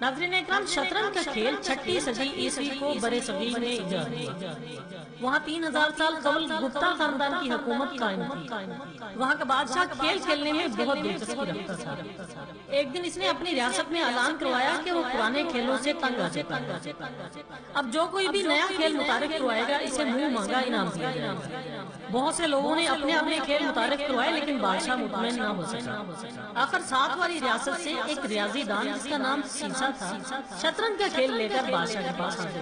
नाज़रीन इकराम, शतरंज का खेल 6वीं सदी ईस्वी को बरे सगीर में इजाद हुआ। वहाँ 3000 साल कबल गुप्ता खानदान की हुकूमत कायम थी। वहाँ का बादशाह खेल खेलने में बहुत दिलचस्पी रखता था। एक दिन इसने अपनी रियासत में ऐलान करवाया कि वो पुराने खेलों से तंग आ चुका है। अब जो कोई भी नया खेल मुतारिफ करवाएगा इसे मुंह मांगा इनाम दिया जाएगा। बहुत से लोगों ने अपने अपने खेल मुतारिफ करवाए, लेकिन बादशाह मुतमईन न हो सका। आखिर 7 वाली रियासत से एक रियाजी दान जिसका नाम सीसा था, शतरंज का खेल लेकर बादशाह के पास आ गया।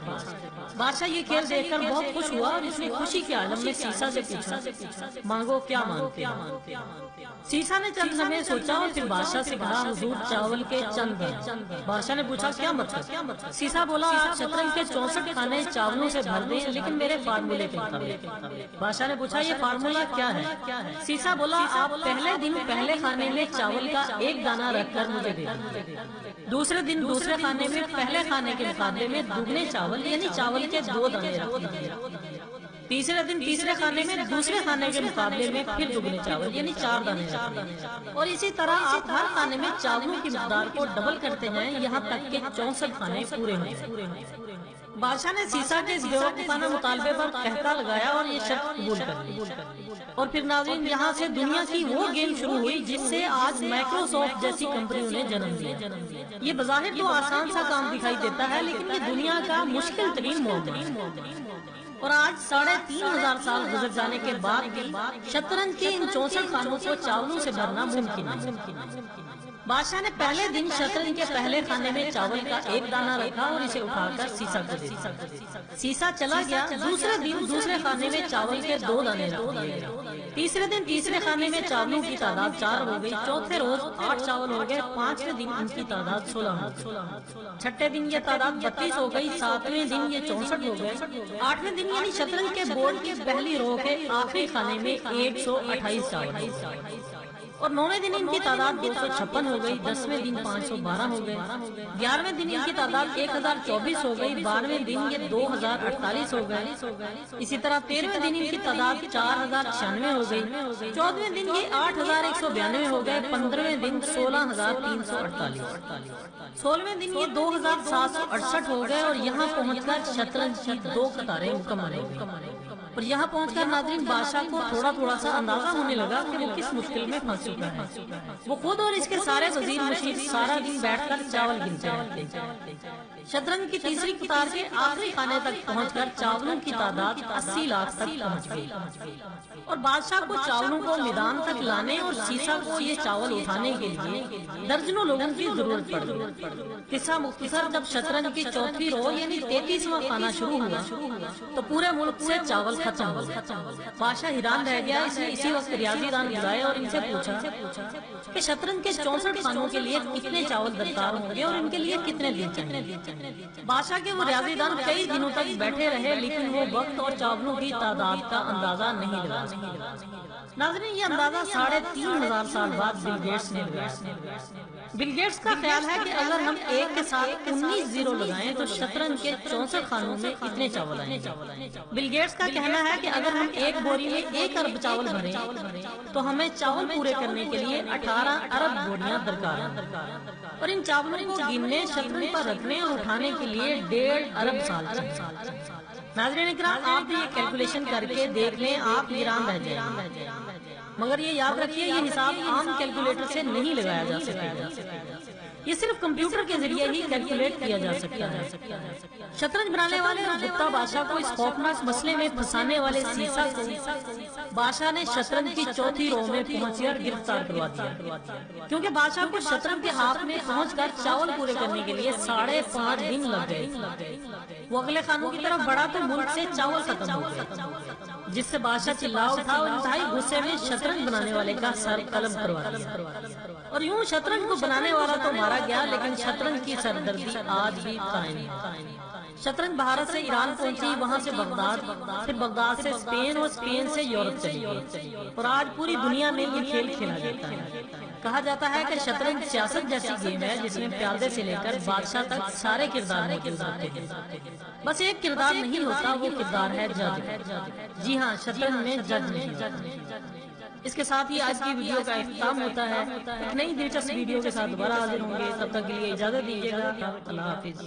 बादशाह ये खेल देखकर बहुत खुश हुआ और उसने खुशी के आलम में सीसा से पूछा, मांगो क्या मांगते हो? सीसा ने चंद समय सोचा और फिर बादशाह से कहा, हुजूर चावल के चंद दाने। बादशाह ने पूछा, क्या मतलब? सीसा बोला, आप शतरंज के 64 खाने चावलों से भर दें, लेकिन मेरे फार्मूले के मुताबिक। बादशाह ने पूछा, ये फार्मूला क्या है? सीसा बोला, आप पहले दिन पहले खाने में चावल का एक दाना रखकर मुझे दे दें। दूसरे दिन दूसरे खाने में पहले खाने के मुकाबले में दुगने चावल यानी चावल के 2 दाने रखें। तीसरे दिन तीसरे खाने में दूसरे खाने के मुकाबले में फिर दुगने चावल यानी 4 दाने रखें। और इसी तरह आप हर खाने में चावलों की मिकदार को डबल करते हैं, यहाँ तक के 64 खाने पूरे हो जाएं। बादशाह ने सीसा के इस बेवकूफाना मुतालबे पर कहता लगाया और ये शर्त कबूल कर ली। और फिर नाज़रीन, यहाँ से दुनिया की वो गेम शुरू हुई जिससे आज माइक्रोसॉफ्ट जैसी कंपनियों ने जन्म लिया। ये बज़ाहिर तो आसान सा काम दिखाई देता है, लेकिन ये दुनिया का मुश्किल तरीन मामला है। और आज 3500 साल गुजर जाने के बाद भी शतरंज के इन 64 खानों को चावलों से भरना मुमकिन है। बादशाह ने पहले दिन शतरंज के पहले खाने में चावल का एक दाना रखा और इसे उठाकर सीसा को दे दिया। सीसा चला गया। दूसरे दिन दूसरे खाने में चावल के 2 दाने रख दिए गए। तीसरे दिन तीसरे खाने में चावलों की तादाद 4 हो गई। चौथे रोज 8 चावल हो गए। 5वें दिन इनकी तादाद 16 हो गई। 6ठे दिन ये तादाद 32 हो गई। 7वें दिन ये 64 हो गए। 8वें दिन यानी शतरंज के बोर्ड की पहली रो के आखिरी खाने में 128 चावल और 9वें दिन इनकी तादाद 256 हो गई। 10वें दिन 512 हो गए। 11वें दिन इनकी तादाद 1024 हो गई। 12वें दिन ये 2048 हो गए। इसी तरह 13वें दिन इनकी तादाद 4096 हो गई। 14वें दिन ये 8192 हो गए। 15वें दिन 16348। 16वें दिन ये 2768 हो गए और यहाँ पहुँचकर शतरंज की 2 कतारें मुकम्मल हो गई। और यहाँ पहुंचकर नाज़रीन, बादशाह को थोड़ा थोड़ा सा अंदाजा होने लगा कि वो किस मुश्किल में फंस चुका है। वो खुद और इसके सारे वजीर मुशीर सारा दिन बैठकर चावल गिनते रहते। शतरंज की तीसरी कतार के आखिरी खाने तक पहुंचकर चावलों की तादाद 80 लाख तक पहुंच गई। और बादशाह को चावलों को मैदान तक लाने और सीसा को ये चावल उठाने के लिए दर्जनों लोगों की जरूरत पड़ गई। किस्सा मुख्तसर, जब शतरंज की 4थी रो यानी 33वां खाना शुरू हुआ तो पूरे मुल्क से चावल खत्म हो गया। बादशाह हैरान रह गया। इसने इसी वक्त रियाजी दान बुलाए और इनसे पूछा कि शतरंज के 64 खानों के लिए कितने चावल दरकार होंगे और इनके लिए कितने दिन चाहिए। बादशाह के वो रियाजी दान कई दिनों तक बैठे रहे, लेकिन वो वक्त और चावलों की तादाद का अंदाजा नहीं लगा सके। नाज़रीन, ये अंदाजा 3500 साल बाद बिल गेट्स ने लगाया। बिल गेट्स का ख्याल है कि अगर हम एक के साथ 19 जीरो लगाएं तो शतरंज के 64 खानों में इतने चावल आएंगे। बिल गेट्स का कहना है कि अगर हम एक बोरी में 1 अरब चावल भरें तो हमें चावल पूरे करने के लिए 18 अरब बोरियां दरकार हैं। और इन चावलों को गिनने, शतरंज पर रखने और उठाने के लिए 1.5 अरब साल चाहिए। नाज़रीन इकराम, आप भी ये कैलकुलेशन करके देख लें, आप हैरान रह जाएंगे। मगर ये याद रखिए, ये हिसाब आम कैलकुलेटर से नहीं लगाया जा सकेगा। ये सिर्फ कंप्यूटर के जरिए ही कैलकुलेट किया जा सकता है। शतरंज बनाने वाले और गुप्ता बादशाह को इस खौफनाक मसले में फंसाने वाले सीसा को बादशाह ने शतरंज की 4थी रो में पहुंचकर गिरफ्तार करवा दिया, क्योंकि बादशाह को शतरंज के हाथ में पहुंचकर चावल पूरे करने के लिए 5.5 दिन लग गए। वो अगले खानों की तरफ बढ़ा तो मुल्क से चावल खत्म हो गया, जिससे बादशाह चिल्ला उठा और इंतहाई गुस्से में शतरंज बनाने वाले का सर कलम करवा दिया। और यूं शतरंज को बनाने वाला तो मारा गया, लेकिन शतरंज की सरदर्दी आज भी कायम है। शतरंज भारत से ईरान पहुंची, वहां से बगदाद, फिर बगदाद से स्पेन और स्पेन से यूरोप चली गई और आज पूरी दुनिया में ये खेल खेला जाता है। कहा जाता है कि शतरंज सियासत जैसी गेम है जिसमें प्यादे से लेकर बादशाह तक सारे किरदार मौजूद होते हैं। बस एक किरदार नहीं होता, वो किरदार है जज। जी हाँ, शतरंज में जज नहीं। اس کے ساتھ ہی آج کی ویڈیو کا اختتام ہوتا ہے. ایک نئی دلچسپ ویڈیو کے ساتھ دوبارہ حاضر ہوں گے. تب تک کے لیے اجازت دیجیے گا. اللہ حافظ.